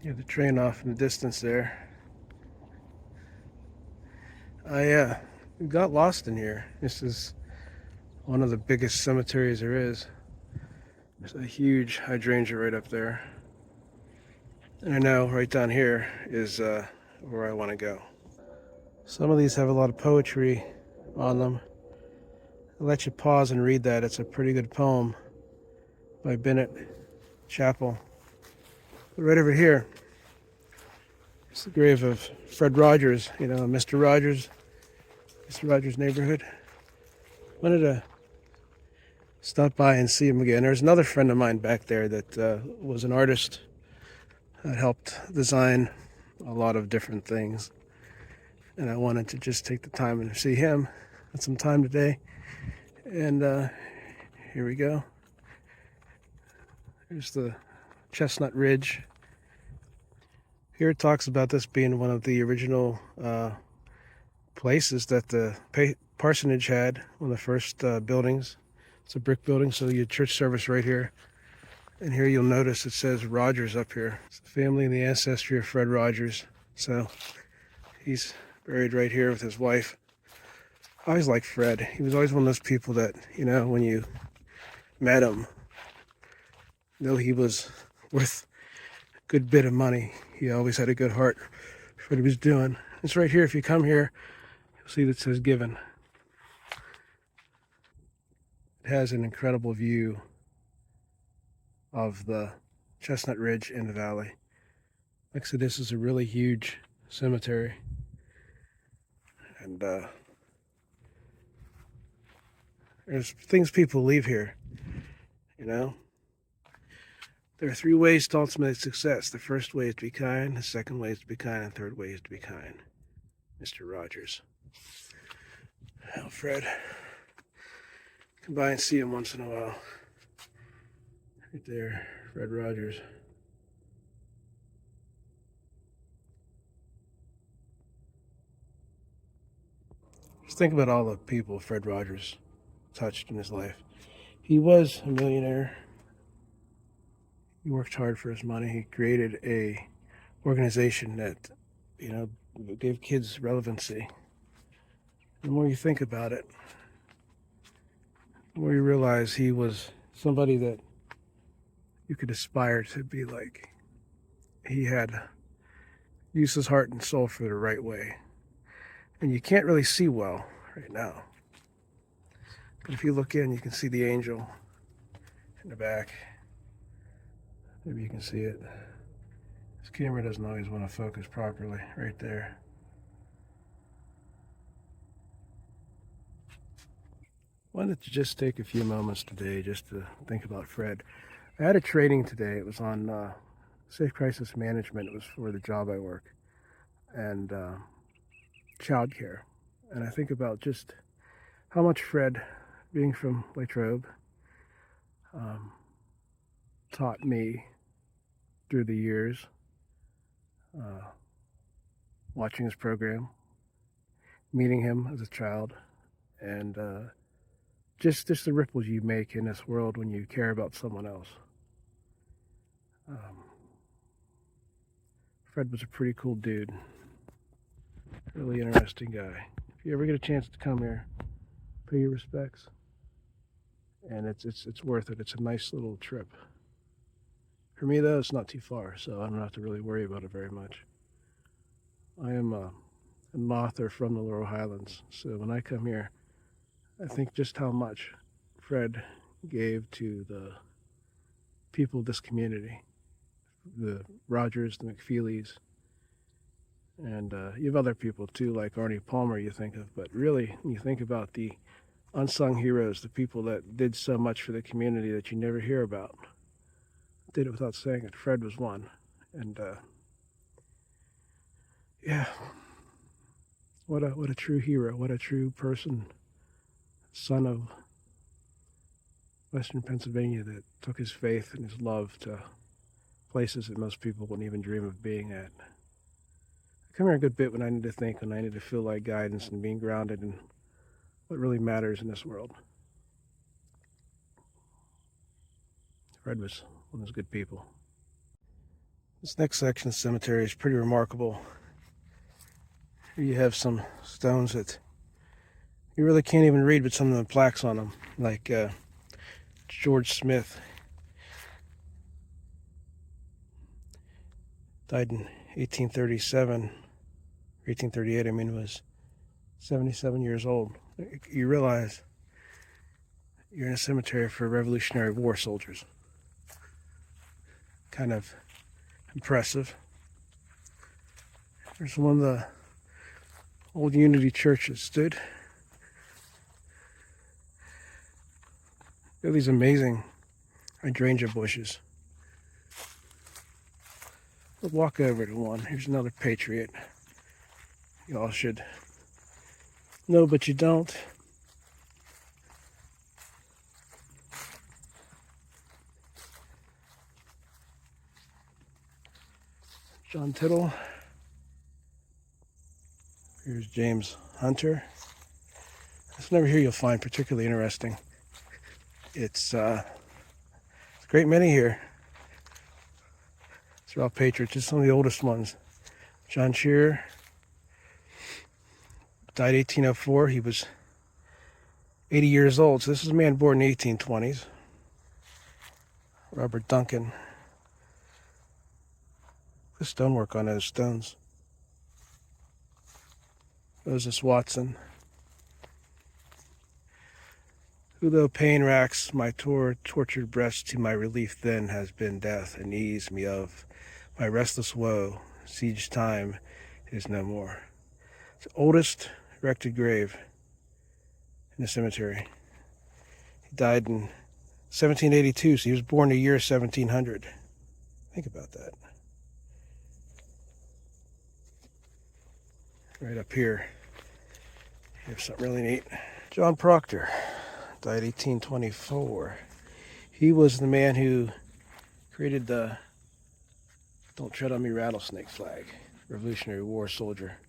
Yeah, the train off in the distance there. I got lost in here. This is one of the biggest cemeteries there is. There's a huge hydrangea right up there. And I know right down here is where I want to go. Some of these have a lot of poetry on them. I'll let you pause and read that. It's a pretty good poem by Bennett Chappell. But right over here is the grave of Fred Rogers, Mr. Rogers, Mr. Rogers' neighborhood. Wanted to stop by and see him again. There's another friend of mine back there that was an artist that helped design a lot of different things. And I wanted to just take the time and see him at some time today. And here we go. Here's the Chestnut Ridge. Here it talks about this being one of the original places that the parsonage had, one of the first buildings. It's a brick building, so you church service right here. And here you'll notice it says Rogers up here. It's the family and the ancestry of Fred Rogers. So he's buried right here with his wife. I always liked Fred. He was always one of those people that, when you met him, he was worth a good bit of money. He always had a good heart for what he was doing. It's right here. If you come here, you'll see that it says Given. It has an incredible view of the Chestnut Ridge in the valley. Like I said, this is a really huge cemetery. And there's things people leave here, There are 3 ways to ultimate success. The first way is to be kind, the second way is to be kind, and the third way is to be kind. Mr. Rogers. Well, Fred, come by and see him once in a while. Right there, Fred Rogers. Just think about all the people Fred Rogers touched in his life. He was a millionaire. He worked hard for his money. He created a organization that, gave kids relevancy. The more you think about it, the more you realize he was somebody that you could aspire to be like. He had used his heart and soul for the right way. And you can't really see well right now. But if you look in, you can see the angel in the back. Maybe you can see it. This camera doesn't always want to focus properly. Right there. Wanted to just take a few moments today just to think about Fred. I had a training today. It was on safe crisis management. It was for the job I work, and childcare. And I think about just how much Fred, being from Latrobe, taught me through the years, watching his program, meeting him as a child, and just the ripples you make in this world when you care about someone else. Fred was a pretty cool dude, really interesting guy. If you ever get a chance to come here, pay your respects, and it's worth it. It's a nice little trip. For me, though, it's not too far, so I don't have to really worry about it very much. I am an author from the Laurel Highlands, so when I come here, I think just how much Fred gave to the people of this community, the Rogers, the McFeelys, and you have other people too, like Arnie Palmer you think of, but really, when you think about the unsung heroes, the people that did so much for the community that you never hear about, did it without saying it. Fred was one. And yeah, what a true hero, what a true person, son of Western Pennsylvania, that took his faith and his love to places that most people wouldn't even dream of being at. I come here a good bit when I need to think, when I need to feel like guidance and being grounded in what really matters in this world. Fred was one of those good people. This next section of the cemetery is pretty remarkable. Here you have some stones that you really can't even read, but some of the plaques on them, like George Smith. Died in 1837, 1838, I mean, was 77 years old. You realize you're in a cemetery for Revolutionary War soldiers. Kind of impressive. There's one of the old Unity churches stood. There are these amazing hydrangea bushes. We'll walk over to one. Here's another patriot. You all should know, but you don't. John Tittle. Here's James Hunter. This one over here you'll find particularly interesting. It's a great many here. They're all patriots, just some of the oldest ones. John Shearer died 1804. He was 80 years old. So this is a man born in the 1820s. Robert Duncan. The stonework on those stones. Moses Watson. Who though pain racks my tortured breast, to my relief then has been death, and ease me of my restless woe. Siege time is no more. It's the oldest erected grave in the cemetery. He died in 1782, so he was born the year 1700. Think about that. Right up here, you have something really neat. John Proctor died 1824. He was the man who created the "Don't Tread on Me" rattlesnake flag. Revolutionary War soldier.